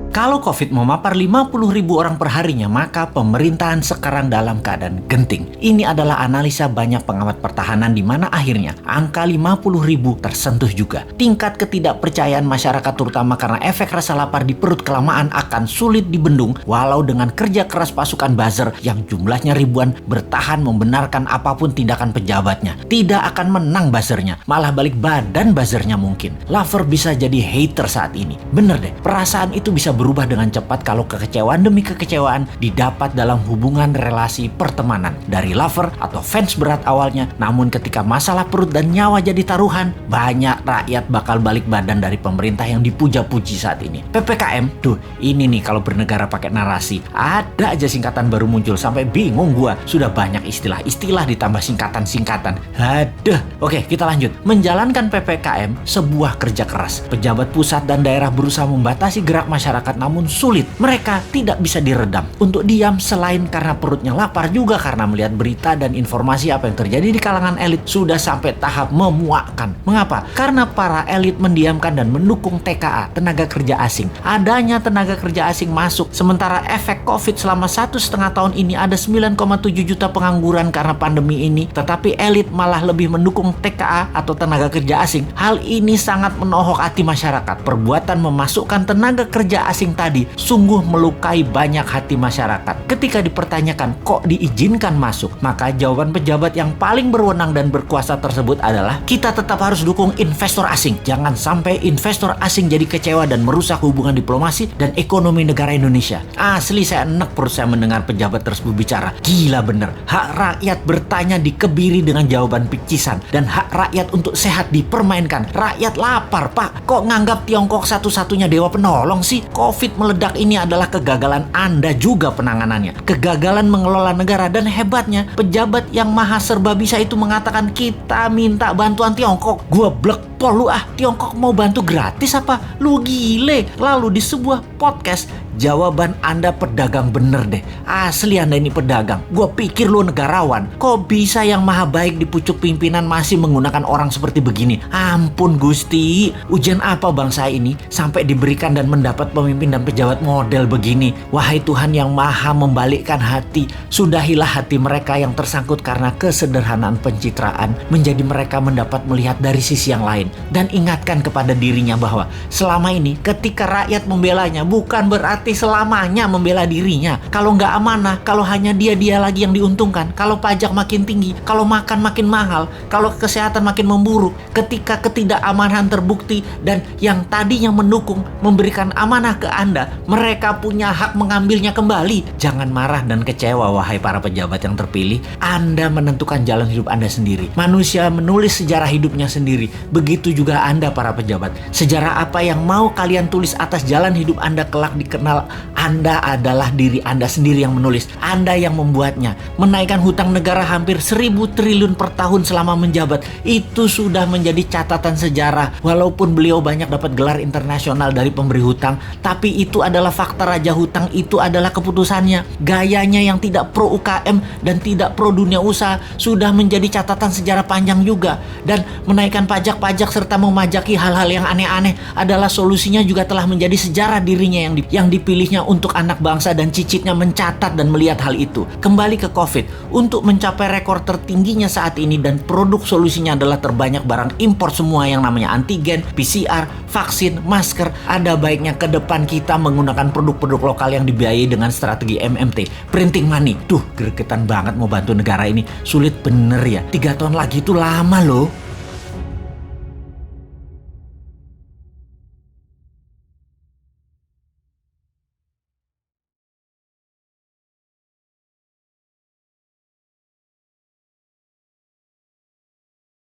Kalau COVID memapar 50.000 orang per harinya, maka pemerintahan sekarang dalam keadaan genting. Ini adalah analisa banyak pengamat pertahanan di mana akhirnya angka 50.000 tersentuh juga. Tingkat ketidakpercayaan masyarakat terutama karena efek rasa lapar di perut kelamaan akan sulit dibendung walau dengan kerja keras pasukan buzzer yang jumlahnya ribuan bertahan membenarkan apapun tindakan pejabatnya. Tidak akan menang buzzernya, malah balik badan buzzernya mungkin. Lover bisa jadi hater saat ini. Bener deh, perasaan itu bisa berubah dengan cepat kalau kekecewaan demi kekecewaan didapat dalam hubungan relasi pertemanan. Dari lover atau fans berat awalnya, namun ketika masalah perut dan nyawa jadi taruhan, banyak rakyat bakal balik badan dari pemerintah yang dipuja-puji saat ini. PPKM, tuh ini nih kalau bernegara pakai narasi. Ada aja singkatan baru muncul, sampai bingung gua. Sudah banyak istilah-istilah ditambah singkatan-singkatan. Aduh. Oke, kita lanjut. Menjalankan PPKM sebuah kerja keras. Pejabat pusat dan daerah berusaha membatasi gerak masyarakat namun sulit. Mereka tidak bisa diredam untuk diam selain karena perutnya lapar, juga karena melihat berita dan informasi apa yang terjadi di kalangan elit sudah sampai tahap memuakkan. Mengapa? Karena para elit mendiamkan dan mendukung TKA, tenaga kerja asing. Adanya tenaga kerja asing masuk, sementara efek COVID selama 1,5 tahun ini ada 9,7 juta pengangguran karena pandemi ini, tetapi elit malah lebih mendukung TKA atau tenaga kerja asing. Hal ini sangat menohok hati masyarakat. Perbuatan memasukkan tenaga kerja asing tadi sungguh melukai banyak hati masyarakat. Ketika dipertanyakan kok diizinkan masuk, maka jawaban pejabat yang paling berwenang dan berkuasa tersebut adalah kita tetap harus dukung investor asing. Jangan sampai investor asing jadi kecewa dan merusak hubungan diplomasi dan ekonomi negara Indonesia. Asli saya enek perut saya mendengar pejabat tersebut bicara. Gila bener. Hak rakyat bertanya dikebiri dengan jawaban picisan dan hak rakyat untuk sehat dipermainkan. Rakyat lapar, Pak. Kok nganggap Tiongkok satu-satunya dewa penolong sih? COVID meledak ini adalah kegagalan Anda juga penanganannya. Kegagalan mengelola negara, dan hebatnya pejabat yang maha serba bisa itu mengatakan kita minta bantuan Tiongkok. Gua blek pol lu ah. Tiongkok mau bantu gratis apa? Lu gile. Lalu di sebuah podcast, jawaban Anda pedagang bener deh. Asli Anda ini pedagang. Gua pikir lu negarawan. Kok bisa yang maha baik di pucuk pimpinan masih menggunakan orang seperti begini? Ampun Gusti. Ujian apa bangsa ini sampai diberikan dan mendapat pemimpin dan pejabat model begini? Wahai Tuhan yang maha membalikkan hati, sudahilah hati mereka yang tersangkut karena kesederhanaan pencitraan, menjadi mereka mendapat melihat dari sisi yang lain. Dan ingatkan kepada dirinya bahwa selama ini ketika rakyat membelanya bukan berarti selamanya membela dirinya. Kalau nggak amanah, kalau hanya dia lagi yang diuntungkan, kalau pajak makin tinggi, kalau makan makin mahal, kalau kesehatan makin memburuk, ketika ketidakamanan terbukti dan yang tadinya mendukung memberikan amanah ke Anda, mereka punya hak mengambilnya kembali. Jangan marah dan kecewa wahai para pejabat yang terpilih. Anda menentukan jalan hidup Anda sendiri. Manusia menulis sejarah hidupnya sendiri. Begitu juga Anda para pejabat. Sejarah apa yang mau kalian tulis atas jalan hidup Anda kelak dikenal, Anda adalah diri Anda sendiri yang menulis. Anda yang membuatnya. Menaikkan hutang negara hampir 1.000 triliun per tahun selama menjabat, itu sudah menjadi catatan sejarah. Walaupun beliau banyak dapat gelar internasional dari pemberi hutang, tapi itu adalah fakta. Raja hutang itu adalah keputusannya. Gayanya yang tidak pro UKM dan tidak pro dunia usaha sudah menjadi catatan sejarah panjang juga. Dan menaikkan pajak-pajak serta memajaki hal-hal yang aneh-aneh adalah solusinya, juga telah menjadi sejarah dirinya yang dipilihnya untuk anak bangsa, dan cicitnya mencatat dan melihat hal itu. Kembali ke COVID, untuk mencapai rekor tertingginya saat ini dan produk solusinya adalah terbanyak barang impor semua yang namanya antigen, PCR, vaksin, masker. Ada baiknya ke depan kita menggunakan produk-produk lokal yang dibiayai dengan strategi MMT, printing money. Duh, gregetan banget mau bantu negara ini. Sulit bener ya. 3 tahun lagi itu lama loh.